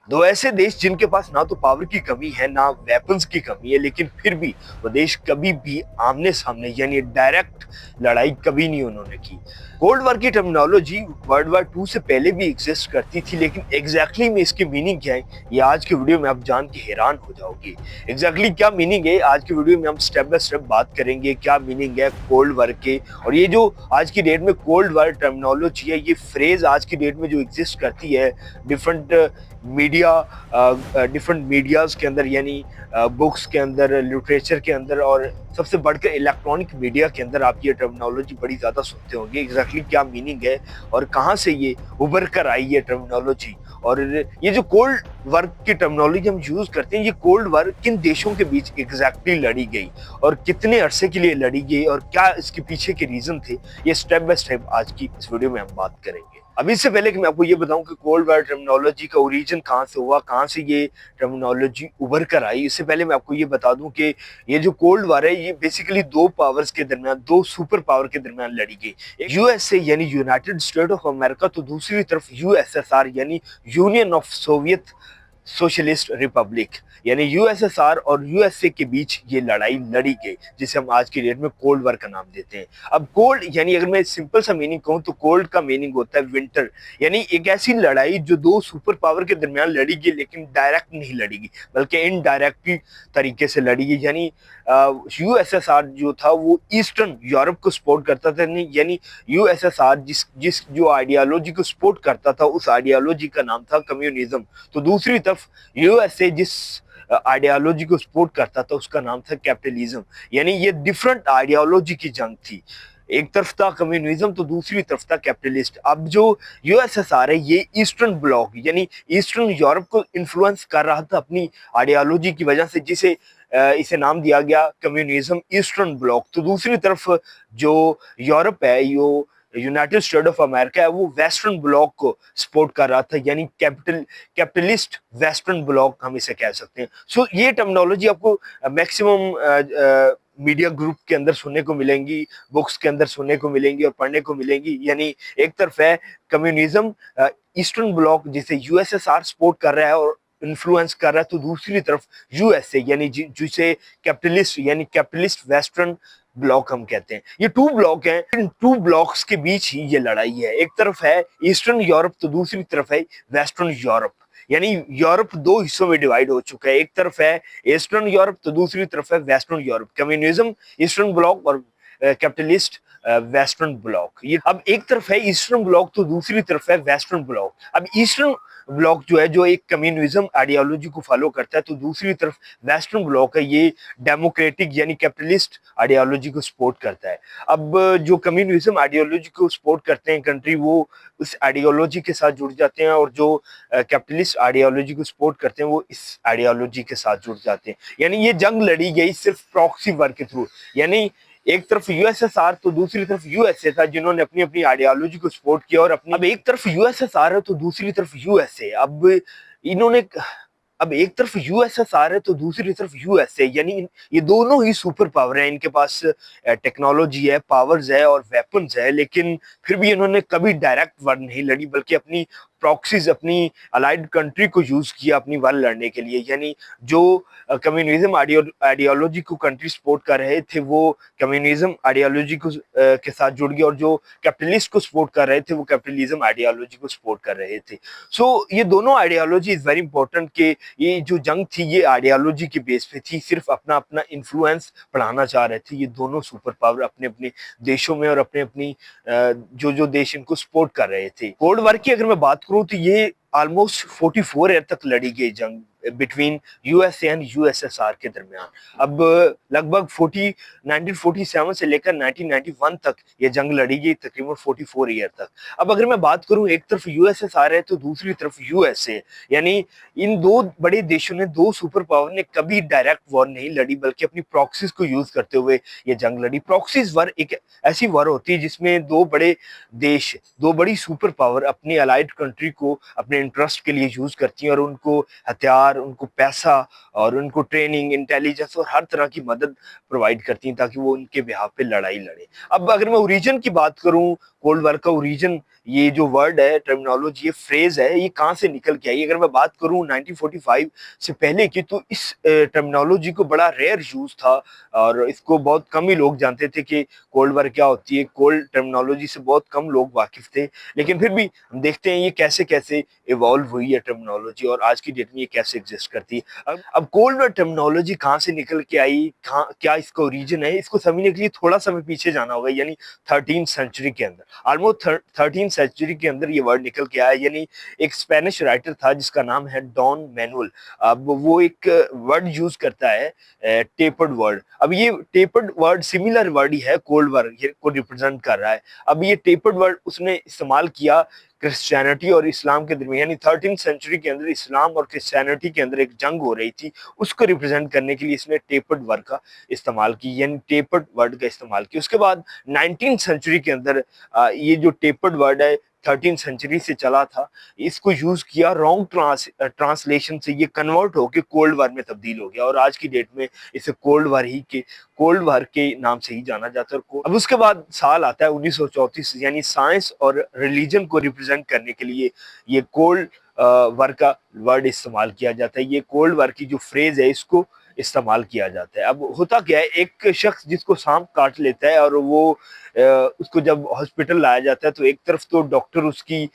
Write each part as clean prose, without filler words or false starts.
दो ऐसे देश जिनके पास ना तो पावर की कमी है ना वेपन्स की कमी है, लेकिन फिर भी वो देश कभी भी आमने सामने यानी डायरेक्ट लड़ाई कभी नहीं उन्होंने की। कोल्ड वॉर की टर्मिनोलॉजी वर्ल्ड वॉर टू से पहले भी एग्जिस्ट करती थी, लेकिन एग्जैक्टली में इसकी मीनिंग क्या है ये आज के वीडियो में आप जान के हैरान हो जाओगे। एग्जैक्टली क्या मीनिंग है आज के वीडियो में हम स्टेप बाय स्टेप बात करेंगे। क्या मीनिंग है कोल्ड वॉर के, और ये जो आज की डेट में कोल्ड वॉर टर्मिनोलॉजी है, ये फ्रेज आज की डेट में जो एग्जिस्ट करती है डिफरेंट मीडिया डिफरेंट मीडियाज के अंदर, यानी बुक्स के अंदर, लिटरेचर के अंदर, और सबसे बढ़कर इलेक्ट्रॉनिक मीडिया के अंदर आप ये टर्मिनोलॉजी बड़ी ज्यादा सुनते होंगे। एग्जैक्टली क्या मीनिंग है और कहाँ से ये उभर कर आई ये टर्मिनोलॉजी, और ये जो कोल्ड वॉर की टर्मिनोलॉजी हम यूज करते हैं, ये कोल्ड वॉर किन देशों के बीच एग्जैक्टली लड़ी गई और कितने अरसे के लिए लड़ी गई और क्या इसके पीछे के रीजन थे, ये स्टेप बाय स्टेप आज की इस वीडियो में हम बात करेंगे। अभी इससे पहले कि मैं आपको ये बताऊं कि कोल्ड वॉर टर्मिनोलॉजी का ओरिजिन कहाँ से हुआ, कहाँ से ये टर्मिनोलॉजी उभर कर आई, इससे पहले मैं आपको ये बता दूं कि ये जो कोल्ड वॉर है ये बेसिकली दो पावर्स के दरमियान, दो सुपर पावर के दरमियान लड़ी गई। एक यूएसए यानी यूनाइटेड स्टेट ऑफ अमेरिका, तो दूसरी तरफ यूएसएसआर यानी union of Soviet socialist Republic, यानी यूएसएसआर और यूएसए के बीच ये लड़ाई लड़ी गई, जिसे हम आज की डेट में कोल्ड वॉर का नाम देते हैं। अब कोल्ड यानी अगर मैं सिंपल सा मीनिंग कहूं तो कोल्ड का मीनिंग होता है विंटर, यानी एक ऐसी लड़ाई जो दो सुपर पावर के दरमियान लड़ी गई, लेकिन डायरेक्ट नहीं लड़ी गई बल्कि इनडायरेक्टली तरीके से लड़ी गई। यानी यूएसएसआर जो था वो ईस्टर्न यूरोप को सपोर्ट करता था, यानी यूएसएसआर जिस जिस जो आइडियोलॉजी को सपोर्ट करता था उस आइडियोलॉजी का नाम था कम्युनिज्म। तो दूसरी तरफ यूएसए जिस आइडियोलॉजी को सपोर्ट करता था उसका नाम था कैपिटलिज्म। यानी ये डिफरेंट आइडियोलॉजी की जंग थी, एक तरफ था कम्युनिज्म तो दूसरी तरफ था कैपिटलिस्ट। अब जो यूएसएसआर है ये ईस्टर्न ब्लॉक यानी ईस्टर्न यूरोप को इन्फ्लुएंस कर रहा था अपनी आइडियोलॉजी की वजह से, जिसे इसे नाम दिया गया कम्युनिज्म ईस्टर्न ब्लॉक। तो दूसरी तरफ जो यूरोप है, यो यूनाइटेड स्टेट ऑफ अमेरिका है, वो वेस्टर्न ब्लॉक को सपोर्ट कर रहा था, यानी कैपिटलिस्ट वेस्टर्न ब्लॉक हम इसे कह सकते हैं। सो ये टर्मिनोलॉजी आपको मैक्सिमम मीडिया ग्रुप के अंदर सुनने को मिलेंगी, बुक्स के अंदर सुनने को मिलेंगी और पढ़ने को मिलेंगी। यानी एक तरफ है कम्युनिज्म ईस्टर्न ब्लॉक जिसे यूएसएसआर सपोर्ट कर रहा है और इन्फ्लुएंस कर रहा है, तो दूसरी तरफ यूएसए यानी जिसे कैपिटलिस्ट यानी कैपिटलिस्ट वेस्टर्न ब्लॉक हम कहते हैं। ये टू ब्लॉक हैं, इन टू ब्लॉक्स के बीच ही ये लड़ाई है। एक तरफ है ईस्टर्न यूरोप तो दूसरी तरफ है वेस्टर्न यूरोप, यानी यूरोप दो हिस्सों में डिवाइड हो चुका है। एक तरफ है ईस्टर्न यूरोप तो दूसरी तरफ है western Europe, communism eastern block और कैपिटलिस्ट वेस्टर्न ब्लॉक। ये अब एक तरफ है ईस्टर्न ब्लॉक तो दूसरी तरफ है वेस्टर्न ब्लॉक। अब ईस्टर्न ब्लॉक जो है जो एक कम्युनिज्म आइडियोलॉजी को फॉलो करता है, तो दूसरी तरफ वेस्टर्न ब्लॉक है ये डेमोक्रेटिक यानी कैपिटलिस्ट आइडियोलॉजी को सपोर्ट करता है। अब जो कम्युनिज्म आइडियोलॉजी को सपोर्ट करते हैं कंट्री, वो उस आइडियोलॉजी के साथ जुड़ जाते हैं, और जो कैपिटलिस्ट आइडियोलॉजी को सपोर्ट करते हैं वो इस आइडियोलॉजी के साथ जुड़ जाते हैं। यानी ये जंग लड़ी गई सिर्फ प्रॉक्सी वॉर के थ्रू, यानी एक तरफ यूएसएसआर तो दूसरी तरफ यूएसए था जिन्होंने अपनी अपनी आइडियोलॉजी को सपोर्ट किया, और अपनी अब एक तरफ यूएसएसआर है तो दूसरी तरफ यूएसए। अब इन्होंने अब एक तरफ यूएसएसआर है तो दूसरी तरफ यूएसए, यानी ये दोनों ही सुपर पावर है, इनके पास टेक्नोलॉजी है, पावर्स है और वेपन्स है, लेकिन फिर भी इन्होंने कभी डायरेक्ट वार नहीं लड़ी बल्कि अपनी प्रॉक्सीज, अपनी अलाइड कंट्री को यूज किया अपनी वार लड़ने के लिए। यानी जो कम्युनिज्म आइडियोलॉजी को कंट्री सपोर्ट कर रहे थे वो कम्युनिज्म आइडियोलॉजी को के साथ जुड़ गए, और जो कैपिटलिस्ट को सपोर्ट कर रहे थे वो कैपिटलिज्म आइडियोलॉजी को सपोर्ट कर रहे थे। सो ये दोनों आइडियोलॉजी इज वेरी इंपॉर्टेंट कि ये जो जंग थी ये आइडियोलॉजी के बेस पे थी, सिर्फ अपना अपना इन्फ्लुएंस बढ़ाना चाह रहे थे ये दोनों सुपर पावर अपने अपने देशों में, और अपने अपनी जो जो देश इनको सपोर्ट कर रहे थे। कोल्ड वॉर की अगर मैं बात करूं तो ये ऑलमोस्ट 44 ईयर तक लड़ी गई जंग बिटवीन यूएसए एंड यूएसएसआर के दरमियान। अब लगभग 1947 से लेकर 1991 तक ये जंग लड़ी गई, तकरीबन 44 ईयर तक। अब अगर मैं बात करूं एक तरफ यूएसएसआर है तो दूसरी तरफ यूएसए, यानी इन दो बड़े देशों ने, दो सुपर पावर ने कभी डायरेक्ट वॉर नहीं लड़ी बल्कि अपनी प्रॉक्सीज को यूज करते हुए ये जंग लड़ी। प्रॉक्सीज वॉर एक ऐसी वॉर होती है जिसमें दो बड़े देश, दो बड़ी सुपर पावर अपनी अलाइड कंट्री को अपने इंटरेस्ट के लिए यूज करती हैं, और उनको हथियार, उनको पैसा और उनको ट्रेनिंग, इंटेलिजेंस और हर तरह की मदद प्रोवाइड करती हैं ताकि वो उनके बिहाफ पे लड़ाई लड़े। अब अगर मैं ओरिजिन की बात करूं, कोल्ड वॉर का ओरिजिन ये जो वर्ड है, टर्मिनोलॉजी, ये फ्रेज है, ये कहाँ से निकल के आई? अगर मैं बात करूँ 1945 से पहले की, तो इस टर्मिनोलॉजी को बड़ा रेयर यूज था और इसको बहुत कम ही लोग जानते थे कि कोल्ड वॉर क्या होती है। कोल्ड टर्मिनोलॉजी से बहुत कम लोग वाकिफ थे, लेकिन फिर भी हम देखते हैं ये कैसे कैसे इवॉल्व हुई है टर्मिनोलॉजी और आज की डेट में ये कैसे एग्जिस्ट करती है। अब कोल्ड वॉर टर्मिनोलॉजी कहाँ से निकल के आई, कहाँ क्या इसका ओरिजिन है, इसको समझने के लिए थोड़ा सा हमें पीछे जाना होगा, यानी 13th सेंचुरी के अंदर। ऑलमोस्ट 13th सेंचुरी के अंदर ये वर्ड निकल के आया, यानी एक स्पेनिश राइटर था जिसका नाम है डॉन मैनुअल। अब वो एक वर्ड यूज करता है, टेपर्ड वर्ड। अब ये टेपर्ड वर्ड सिमिलर वर्ड ही है, कोल्ड वॉर को रिप्रेजेंट कर रहा है। अब ये टेपर्ड वर्ड उसने इस्तेमाल किया क्रिश्चियनिटी और इस्लाम के दरमियान, यानी 13th सेंचुरी के अंदर इस्लाम और क्रिश्चियनिटी के अंदर एक जंग हो रही थी, उसको रिप्रेजेंट करने के लिए इसने टेपर्ड वर्ड का इस्तेमाल की, यानी टेपर्ड वर्ड का इस्तेमाल किया। उसके बाद 19th सेंचुरी के अंदर ये जो टेपर्ड वर्ड है 13th सेंचुरी से चला था, इसको यूज किया, रॉन्ग ट्रांसलेशन से ये कन्वर्ट होकर कोल्ड वॉर में तब्दील हो गया और आज की डेट में इसे कोल्ड वॉर के नाम से ही जाना जाता है। अब उसके बाद साल आता है 1934, यानी साइंस और रिलीजन को रिप्रेजेंट करने के लिए ये कोल्ड वॉर का वर्ड इस्तेमाल किया जाता है। ये कोल्ड वॉर की जो फ्रेज है इसको इस्तेमाल किया जाता है। अब होता क्या है, एक शख्स जिसको सांप काट लेता है और वो उसको जब हॉस्पिटल लाया जाता है, तो एक तरफ तो डॉक्टर उसकी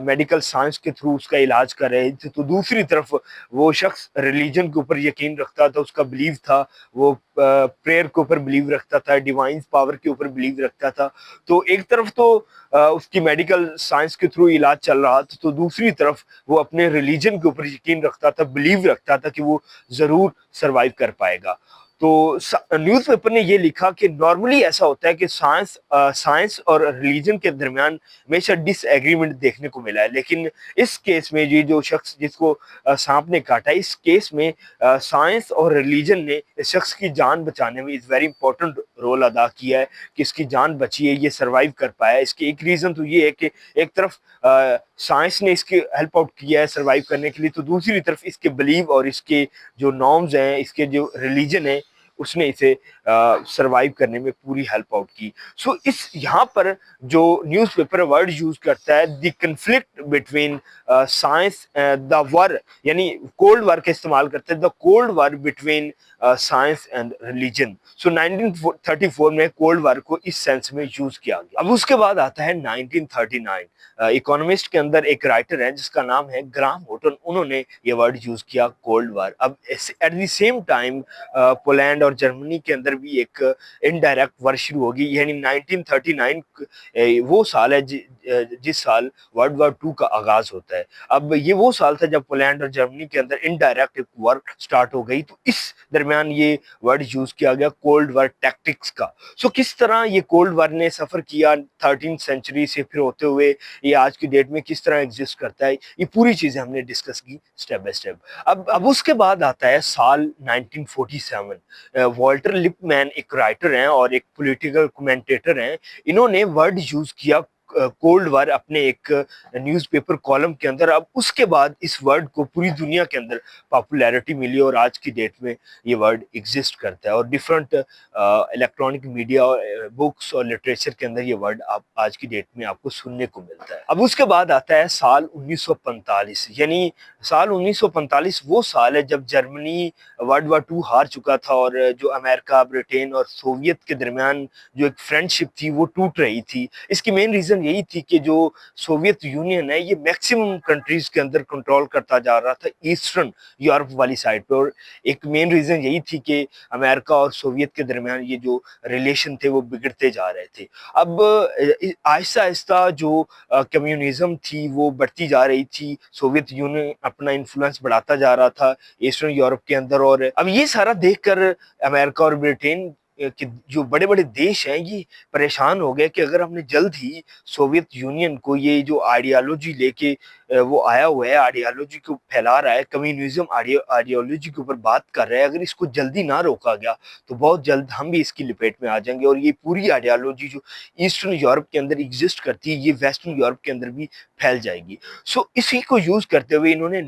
मेडिकल साइंस के थ्रू उसका इलाज कर रहे थे, तो दूसरी तरफ वो शख्स रिलीजन के ऊपर यकीन रखता था, उसका बिलीव था, वो प्रेयर के ऊपर बिलीव रखता था, डिवाइन पावर के ऊपर बिलीव रखता था। तो एक तरफ तो उसकी मेडिकल साइंस के थ्रू इलाज चल रहा था, तो दूसरी तरफ वो अपने रिलीजन के ऊपर यकीन रखता था, बिलीव रखता था कि वो जरूर सरवाइव कर पाएगा। तो न्यूज़पेपर ने ये लिखा कि नॉर्मली ऐसा होता है कि साइंस और रिलीजन के दरमियान हमेशा डिसएग्रीमेंट देखने को मिला है, लेकिन इस केस में ये जो शख्स जिसको सांप ने काटा, इस केस में साइंस और रिलीजन ने इस शख्स की जान बचाने में इज वेरी इंपॉर्टेंट रोल अदा किया है कि इसकी जान बची है, ये सरवाइव कर पाया। इसकी एक रीजन तो ये है कि एक तरफ साइंस ने इसकी हेल्प आउट किया है सरवाइव करने के लिए, तो दूसरी तरफ इसके बिलीव और इसके जो नॉर्म्स हैं, इसके जो रिलीजन है, उसने इसे सरवाइव करने में पूरी हेल्प आउट की। सो इस यहाँ पर जो न्यूज़पेपर वर्ड यूज करता है, the conflict between science the war, यानी कोल्ड वॉर का इस्तेमाल करते हैं, the cold war between science and religion. So 1934 में कोल्ड वॉर को इस सेंस में यूज किया गया। अब उसके बाद आता है 1939। इकोनॉमिस्ट के अंदर एक राइटर है जिसका नाम है ग्राहम होटन, उन्होंने ये वर्ड यूज किया कोल्ड वॉर। अब at the same time Poland और जर्मनी के अंदर भी एक इनडायरेक्ट वॉर शुरू होगी, यानी 1939 वो साल है जिस साल वर्ल्ड वॉर 2 का आगाज होता है। अब ये वो साल था जब पोलैंड और जर्मनी के अंदर इनडायरेक्ट वॉर स्टार्ट हो गई, तो इस दरमियान ये वर्ड यूज किया गया कोल्ड वॉर टैक्टिक्स का। सो किस तरह ये कोल्ड वॉर ने सफर किया 13th सेंचुरी से फिर होते हुए ये आज की डेट में किस तरह एग्जिस्ट करता है, ये पूरी चीजें हमने डिस्कस की स्टेप बाय स्टेप। अब उसके बाद आता है साल 1947। वॉल्टर लिपमैन एक राइटर हैं और एक पॉलिटिकल कमेंटेटर हैं, इन्होंने वर्ड यूज किया कोल्ड वॉर अपने एक न्यूज़पेपर कॉलम के अंदर। अब उसके बाद इस वर्ड को पूरी दुनिया के अंदर पॉपुलैरिटी मिली और आज की डेट में ये वर्ड एग्जिस्ट करता है और डिफरेंट इलेक्ट्रॉनिक मीडिया और बुक्स और लिटरेचर के अंदर ये वर्ड आप आज की डेट में आपको सुनने को मिलता है। अब उसके बाद आता है साल 1945, यानी साल 1945 वो साल है जब जर्मनी वर्ल्ड वॉर 2 हार चुका था और जो अमेरिका, ब्रिटेन और सोवियत के दरमियान जो एक फ्रेंडशिप थी वो टूट रही थी। इसकी मेन रीजन यही थी कि जो सोवियत यूनियन है ये मैक्सिमम कंट्रीज के अंदर कंट्रोल करता जा रहा था ईस्टर्न यूरोप वाली साइड पे, और एक मेन रीजन यही थी कि अमेरिका और सोवियत के दरमियान ये जो रिलेशन थे वो बिगड़ते जा रहे थे। अब आहिस्ता आहिस्ता जो कम्युनिज्म थी वो बढ़ती जा रही थी, सोवियत यूनियन अपना इन्फ्लुएंस बढ़ाता जा रहा था ईस्टर्न यूरोप के अंदर, और अब ये सारा देखकर अमेरिका और ब्रिटेन कि जो बड़े बड़े देश हैं ये परेशान हो गए कि अगर हमने जल्द ही सोवियत यूनियन को ये जो आइडियोलॉजी लेके वो आया हुआ है, आइडियोलॉजी को फैला रहा है, कम्युनिज्म आइडियोलॉजी के ऊपर बात कर रहा है, अगर इसको जल्दी ना रोका गया तो बहुत जल्द हम भी इसकी लपेट में आ जाएंगे और ये पूरी आइडियोलॉजी जो ईस्टर्न यूरोप के अंदर एग्जिस्ट करती है ये वेस्टर्न यूरोप के अंदर भी फैल जाएगी। सो इसी को यूज करते हुए इन्होंने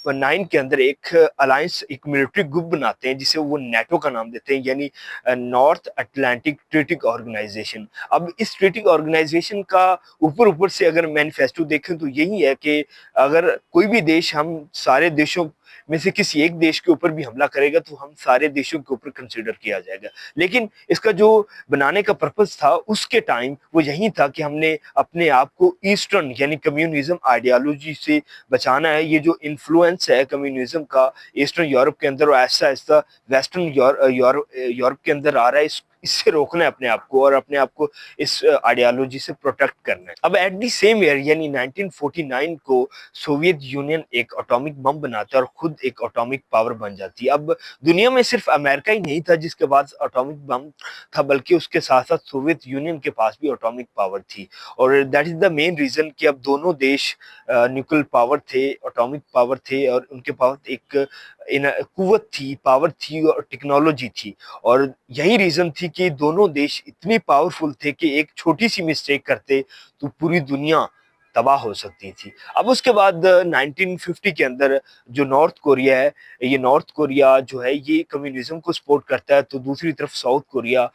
1949 के अंदर एक अलायंस, एक मिलिट्री ग्रुप बनाते हैं जिसे वो नेटो का नाम देते हैं, यानी नॉर्थ अटलांटिक ट्रीटी ऑर्गेनाइजेशन। अब इस ट्रीटी ऑर्गेनाइजेशन का ऊपर ऊपर से अगर मैनिफेस्टो देखें तो यही है कि अगर कोई भी देश हम सारे देशों में से किसी एक देश के ऊपर भी हमला करेगा तो हम सारे देशों के ऊपर कंसीडर किया जाएगा। लेकिन इसका जो बनाने का पर्पस था उसके टाइम वो यही था कि हमने अपने आप को ईस्टर्न यानी कम्युनिज्म आइडियोलॉजी से बचाना है। ये जो इन्फ्लुएंस है कम्युनिज्म का ईस्टर्न यूरोप के अंदर और ऐसा ऐसा वेस्टर्न यूरोप के अंदर आ रहा है, इससे रोकना है अपने आप को और अपने आप को इस आइडियोलॉजी से प्रोटेक्ट करना है। अब एट दी सेम ईयर यानी 1949 को सोवियत यूनियन एक एटॉमिक बम बनाता है और खुद एक एटॉमिक पावर बन जाती है। अब दुनिया में सिर्फ अमेरिका ही नहीं था जिसके पास एटॉमिक बम था, बल्कि उसके साथ साथ सोवियत यूनियन के पास भी एटॉमिक पावर थी। और that is the main reason कि अब दोनों देश न्यूक्लियर पावर थे, एटॉमिक पावर थे और उनके पास एक कुव्वत थी, पावर थी और टेक्नोलॉजी थी। और यही रीजन थी कि दोनों देश इतने पावरफुल थे कि एक छोटी सी मिस्टेक करते तो पूरी दुनिया तबाह हो सकती थी। अब उसके बाद 1950 के अंदर जो नॉर्थ कोरिया है, ये नॉर्थ कोरिया जो है ये कम्युनिज्म को सपोर्ट करता है, तो दूसरी तरफ साउथ कोरिया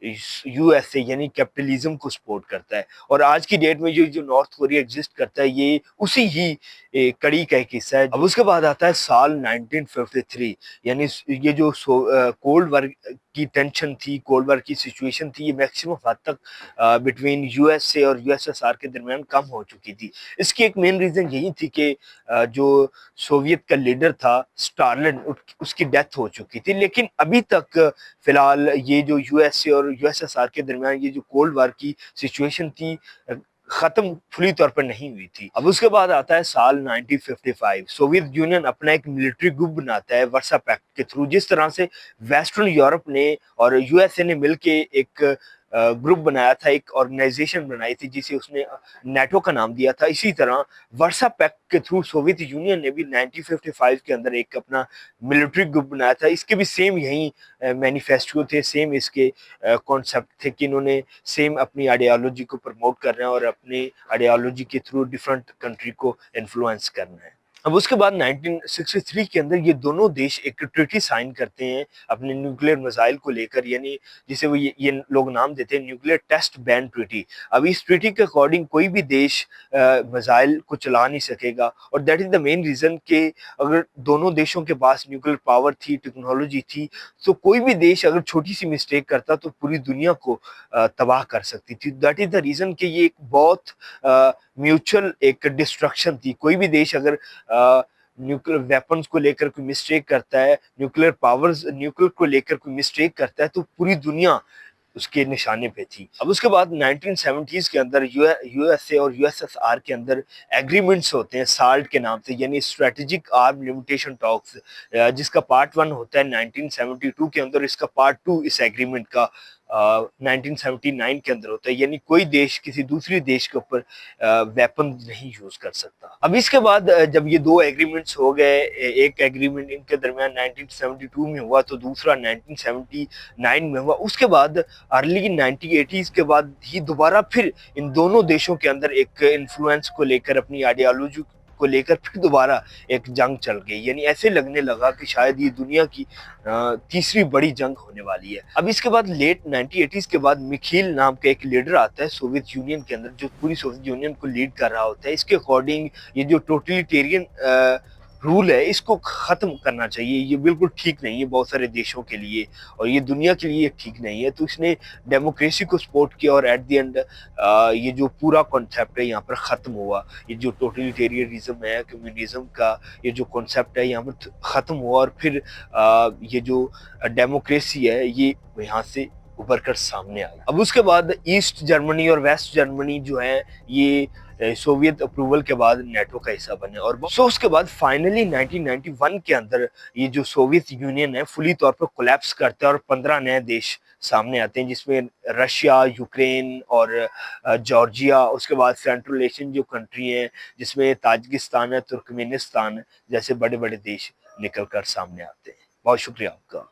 यूएसए यानी कैपिटलिज्म को सपोर्ट करता है। और आज की डेट में जो नॉर्थ कोरिया एग्जिस्ट करता है ये उसी ही कड़ी का एक हिस्सा है। अब उसके बाद आता है साल 1953, यानी ये जो कोल्ड वॉर की टेंशन थी, कोल्ड वॉर की सिचुएशन थी, ये मैक्सिमम हद तक बिटवीन यूएसए और यूएसएसआर के दरमियान कम हो चुकी थी। इसकी एक मेन रीजन यही थी कि जो सोवियत का लीडर था स्टालिन, उसकी डेथ हो चुकी थी। लेकिन अभी तक फिलहाल ये जो यूएसए और यूएसएसआर के दरमियान ये जो कोल्ड वॉर की सिचुएशन थी खत्म फुली तौर पर नहीं हुई थी। अब उसके बाद आता है साल 1955। सोवियत यूनियन अपना एक मिलिट्री ग्रुप बनाता है वर्सा पैक्ट के थ्रू। जिस तरह से वेस्टर्न यूरोप ने और यूएसए ने मिलके एक ग्रुप बनाया था, एक ऑर्गेनाइजेशन बनाई थी जिसे उसने नेटो का नाम दिया था, इसी तरह वर्सा पैक्ट के थ्रू सोवियत यूनियन ने भी 1955 के अंदर एक अपना मिलिट्री ग्रुप बनाया था। इसके भी सेम यही मैनिफेस्टो थे, सेम इसके कॉन्सेप्ट थे कि इन्होंने सेम अपनी आइडियोलॉजी को प्रमोट करना है और अपनी आइडियोलॉजी के थ्रू डिफरेंट कंट्री को इन्फ्लुएंस करना है। अब उसके बाद 1963 के अंदर ये दोनों देश एक ट्रीटी साइन करते हैं अपने न्यूक्लियर मिसाइल को लेकर, यानी जिसे वो ये लोग नाम देते हैं न्यूक्लियर टेस्ट बैन ट्रीटी। अब इस ट्रीटी के अकॉर्डिंग कोई भी देश मिसाइल को चला नहीं सकेगा और that is the main reason कि अगर दोनों देशों के पास न्यूक्लियर पावर थी, टेक्नोलॉजी थी, तो कोई भी देश अगर छोटी सी मिस्टेक करता तो पूरी दुनिया को तबाह कर सकती थी। दैट इज द रीजन कि ये एक बहुत म्यूचुअल एक डिस्ट्रक्शन थी। कोई भी देश अगर न्यूक्लियर वेपन्स को लेकर कोई मिस्टेक करता है, न्यूक्लियर को लेकर कोई मिस्टेक करता है तो पूरी दुनिया उसके निशाने पे थी। अब उसके बाद 1970s के अंदर यूएसए और यूएसएसआर के अंदर एग्रीमेंट्स होते हैं साल्ट के नाम से, यानी स्ट्रेटेजिक आर्म लिमिटेशन टॉक्स, जिसका पार्ट 1 होता है 1972 के अंदर, इसका पार्ट 2 इस एग्रीमेंट का 1979 के अंदर होता है। यानी कोई देश किसी दूसरी देश के ऊपर वेपन नहीं यूज कर सकता। अब इसके बाद जब ये दो एग्रीमेंट्स हो गए, एक एग्रीमेंट इनके दरमियान 1972 में हुआ तो दूसरा 1979 में हुआ। उसके बाद अर्ली 1980s के बाद ही दोबारा फिर इन दोनों देशों के अंदर एक इन्फ्लुएंस को लेकर, अपनी आइडियोलॉजी को लेकर फिर दोबारा एक जंग चल गई। यानी ऐसे लगने लगा कि शायद ये दुनिया की तीसरी बड़ी जंग होने वाली है। अब इसके बाद लेट 1980s के बाद मिखील नाम का एक लीडर आता है सोवियत यूनियन के अंदर, जो पूरी सोवियत यूनियन को लीड कर रहा होता है। इसके अकॉर्डिंग ये जो टोटलिटेरियन रूल है इसको खत्म करना चाहिए, ये बिल्कुल ठीक नहीं है बहुत सारे देशों के लिए और ये दुनिया के लिए ठीक नहीं है। तो इसने डेमोक्रेसी को सपोर्ट किया और एट द एंड ये जो पूरा कॉन्सेप्ट है यहाँ पर खत्म हुआ। ये जो टोटलिटेरियनिज्म है, कम्युनिज्म का ये जो कॉन्सेप्ट है यहाँ पर खत्म हुआ और फिर ये जो डेमोक्रेसी है ये यहाँ से उभर कर सामने आई। अब उसके बाद ईस्ट जर्मनी और वेस्ट जर्मनी जो है ये सोवियत अप्रूवल के बाद नेटो का हिस्सा बने। और सो उसके बाद फाइनली 1991 के अंदर ये जो सोवियत यूनियन है फुली तौर पर कोलैप्स करता है और 15 नए देश सामने आते हैं, जिसमें रशिया, यूक्रेन और जॉर्जिया, उसके बाद सेंट्रल एशियन जो कंट्री है जिसमें ताजिकिस्तान है, तुर्कमेनिस्तान जैसे बड़े बड़े देश निकल कर सामने आते हैं। बहुत शुक्रिया आपका।